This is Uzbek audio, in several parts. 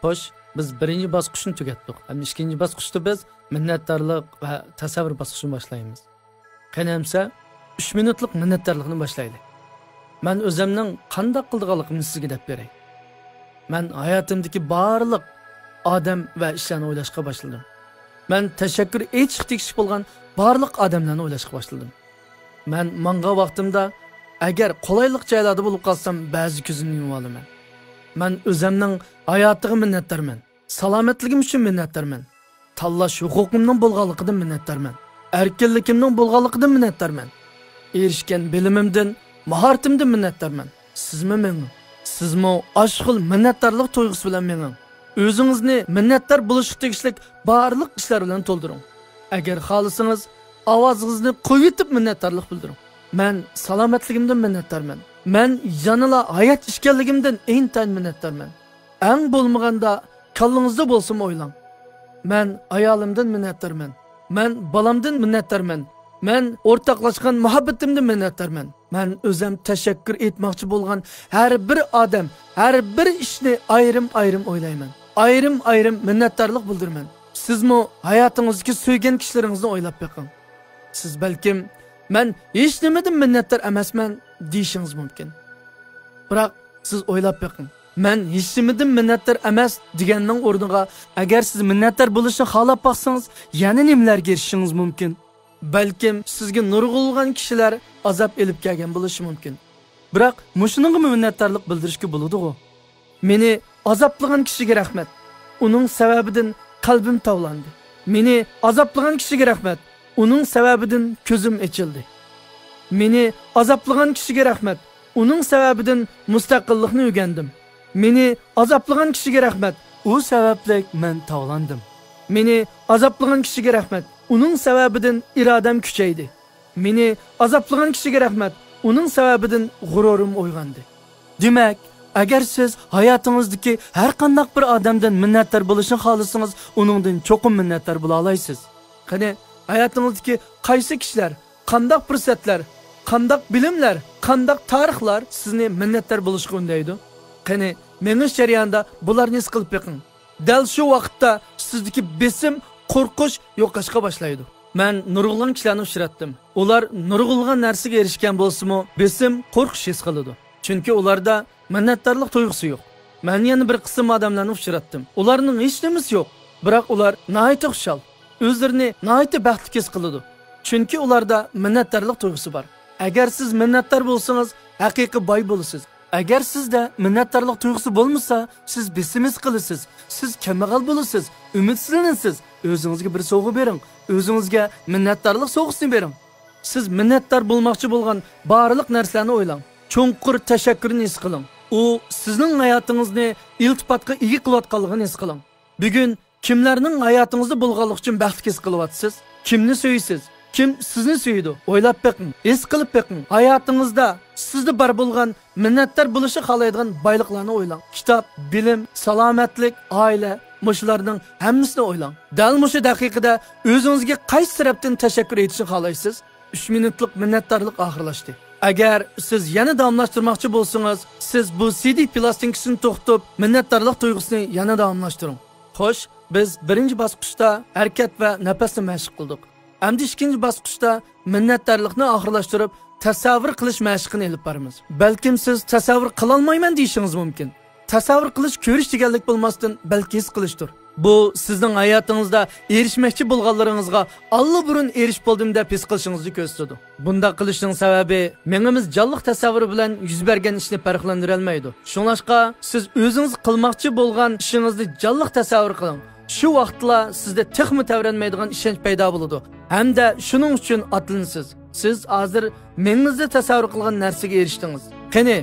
Xo'sh, biz birinchi bosqichni tugatdik. Endi ikkinchi bosqichda biz minnatdorlik va tasavvur bosqichini boshlaymiz. Qanamsa 3 minutlik minnatdorlikni boshlaylik. Men o'zimning qanday qilganligimni sizga deb beray. Men hayotimdagi barliq odam va ishlarni o'ylashga boshladim. Men tashakkur aytishga tegishli bo'lgan barliq odamlarni o'ylashga boshladim. Men manga vaqtimda agar qulaylik joylarda bo'lib qolsam, ba'zi ko'zimni yumib olaman. Men o'zimning hayotiga minnatdorman. Salomatligim uchun minnatdorman. Tanlash huquqimning bo'lganligidan minnatdorman. Erkinligimning bo'lganligidan minnatdorman. Erishgan bilimimdan, mahoratimdan minnatdorman. Sizmi men? Sizmi oshxil minnatdorlik tuyg'usi bilan mening? O'zingizni minnatdor bo'lishga tegishli barliq ishlar bilan to'ldiring. Agar xohlasangiz, ovozingizni qo'yitib minnatdorlik bildiring. Men salomatligimdan minnatdorman. Men yanala hayot ishkanligimdan intayin minnatdorman. Eng bo'lmaganda kallingizda bo'lsin o'ylang. Men ayolimdan minnatdorman. Men balamdan minnatdorman. Men o'rtoqlashgan muhabbatimdan minnatdorman. Men o'zim tashakkur etmoqchi bo'lgan har bir odam, har bir ishni ayrim-ayrim o'ylayman. Ayrim-ayrim minnatdorlik bildiraman. Sizmi hayotingizdagi suygan kishilaringizni o'ylab beqing. Siz balkim men hech nimadan minnatdor emasman deyishingiz mumkin. Biroq siz o'ylab beqing. Men hech nimadan minnatdor emas deganning o'rniga agar siz minnatdor bo'lishni xohlab baqsangiz, yana nimalarga erishishingiz mumkin. Balkim sizga nurg'ulgan kishilar azob elib kelgan bo'lishi mumkin. Biroq mushuninga minnatdorlik bildirishga bo'ladi-ku. Meni azoblagan kishiga rahmat. Uning sababidan qalbim tovlandi. Meni azoblagan kishiga rahmat. Uning sababidan ko'zim ochildi. Meni azoblagan kishiga rahmat. Uning sababidan mustaqillikni o'rgandim. Meni azoblagan kishiga rahmat. U sababli men tovlandim. Meni azoblagan kishiga rahmat. Uning sababidan irodam kuchaydi. Meni azoblagan kishiga rahmat. Uning sababidan g'ururim uyg'ondi. Demak, agar siz hayotingizdagi har qanday bir odamdan minnatdor bo'lishni xohlasangiz, uningdan cho'qim minnatdor bo'la olasiz. Qani, hayotingizdagi qaysi kishilar, qanday fursatlar, qanday bilimlar, qanday tarixlar sizni minnatdor bo'lishga undaydi? Qani, mening jarayonda bularni his qilib beqing. Dal shu vaqtda sizdagi besim, qo'rqish yo'qolishga boshlaydi. Men nurg'ulgan kishilarni uchratdim. Ular nurg'ulgan narsaga erishgan bo'lsa-mu, besim, qo'rqish his qiladi. Chunki ularda minnatdorlik tuyg'usi yo'q. Men yana bir qism odamlarni uchratdim. Ularning hech nimasi yo'q, biroq ular nihoyat xushal, o'zlarini nihoyat baxtli his qiladi. Chunki ularda minnatdorlik tuyg'usi bor. Agar siz minnatdor bo'lsangiz, haqiqiy boy bo'lasiz. Agar sizda minnatdorlik tuyg'usi bo'lmasa, siz besimsiz qilasiz, siz kambag'al bo'lasiz, umidsizlanasiz. O'zingizga bir sovg'a bering, o'zingizga minnatdorlik sovg'asini bering. Siz minnatdor bo'lmoqchi bo'lgan barliq narsalarni o'ylang. Cho'nqur tashakkurni his qiling. U sizning hayotingizni iltifotga ega qilayotganligini his qiling. Bugun kimlarning hayotingizda bo'lganlik uchun baxt his qilyapsiz? Kimni so'ysiz? Kim sizni so'ydi? O'ylab beqing, his qilib beqing. Hayotingizda sizda bor bo'lgan minnatdor bo'lishni xohlaydigan boyliqlarni o'ylang. Kitob, bilim, salomatlik, oila, mushlarning hammasini o'ylang. Dal mushu daqiqada o'zingizga qaysi tarafdan tashakkur etishni xohlaysiz? 3 minutlik minnatdorlik oxirlashdi. Agar siz yana davomlashtirmoqchi bo'lsangiz, siz bu CD plastinkasini to'xtatib, minnatdorlik tuyg'usini yana davomlashtiring. Xo'sh, biz birinchi bosqichda harakat va nafasni mashq qildik. Endi ikkinchi bosqichda minnatdorlikni oxirlashtirib, tasavvur qilish mashqini olib boramiz. Balkim siz tasavvur qila olmayman deyishingiz mumkin. Tasavvur qilish ko'rish deganlik bo'lmasdan, balki his qilishdir. Bu sizning hayotingizda erishmoqchi bo'lganlaringizga allburun erish bo'ldim deb his qilishingizni ko'rsatadi. Bunda qilishning sababi menimiz jonliq tasavvur bilan yuz bergan ishni farqlantira olmaydi. Shuningdek, siz o'zingiz qilmoqchi bo'lgan ishingizni jonliq tasavvur qiling. Shu vaqtda sizda texmi tavranmaydigan ishonch paydo bo'ladi. Hamda shuning uchun atlansiz. Siz hozir mengizda tasavvur qilgan narsaga erishdingiz. Qani,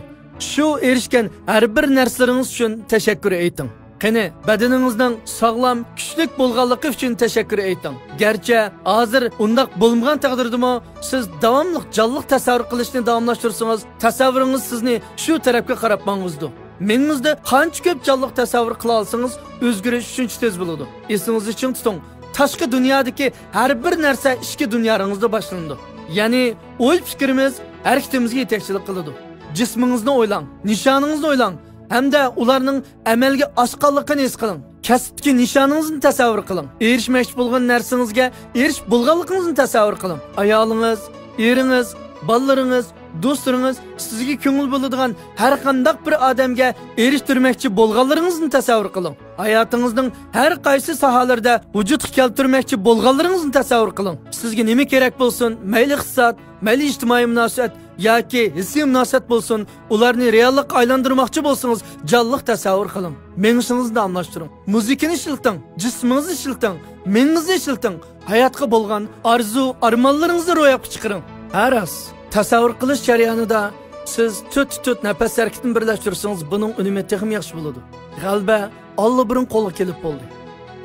shu erishgan har bir narsalaringiz uchun tashakkur ayting. Qani, badaningizning sog'lom, kuchli bo'lganligi uchun tashakkur ayting. Garchi hozir undaq bo'lmagan taqdirdami, siz davomli jonliq tasavvur qilishni davomlashtirsangiz, tasavvuringiz sizni shu tarafga qarab mang'izdi. Mengizda qancha ko'p jonliq tasavvur qila olsangiz, o'zgarish shuncha tez bo'ladi. Esingizni uchun tuting. Tashqi dunyodagi har bir narsa ichki dunyoingizda boshlandi. Ya'ni o'y fikrimiz harakatimizga yetakchilik qiladi. Jismingizni o'ylang, nishoningizni o'ylang. hamda ularning amalga oshganligini his qiling. Kasbdagi nishoningizni tasavvur qiling. Erishmoqchi bo'lgan narsangizga erishib bo'lganligingizni tasavvur qiling. Ayolingiz, eringiz, balalaringiz, do'stlaringiz sizga ko'ngil bo'ladigan har qanday bir odamga erishtirmoqchi bo'lganligingizni tasavvur qiling. Hayotingizning har qaysi sohalarida vujudga keltirmoqchi bo'lganligingizni tasavvur qiling. Sizga nima kerak bo'lsin, mayli iqtisod, mayli ijtimoiy munosabat yoki hissiy munosabat bo'lsin, ularni reallikka aylantirmoqchi bo'lsangiz, jonliq tasavvur qiling. Mengishingizni almashtiring. Muzikani ishlating, jismingizni ishlating, mengizni ishlating. Hayotga bo'lgan arzu, armonlaringizni ro'yobga chiqaring. Haras tasavvur qilish jarayonida siz tut nafas harakatini birlashtirsangiz, buning unumi texim yaxshi bo'ladi. G'alaba allabirun qo'lga kelib bo'ldi.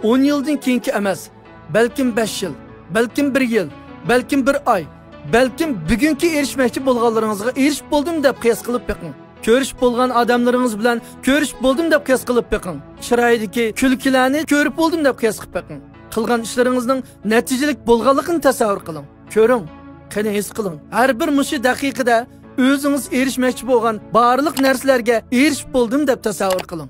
10 yildan keyingi emas, balkim 5 yil, balkim 1 yil, balkim 1 oy, balkim bugungi erishmoqchi bo'lganlaringizga erishib bo'ldim deb qiyos qilib beqing. Ko'rish bo'lgan odamlaringiz bilan ko'rish bo'ldim deb qiyos qilib beqing. Chiroydagi kulkilarni ko'rib bo'ldim deb qiyos qilib beqing. Qilgan ishlaringizning natijalik bo'lganligini tasavvur qiling. Ko'ring, qani his qiling. Har bir mushi daqiqada o'zingiz erishmoqchi bo'lgan barliq narsalarga erishib bo'ldim deb tasavvur qiling.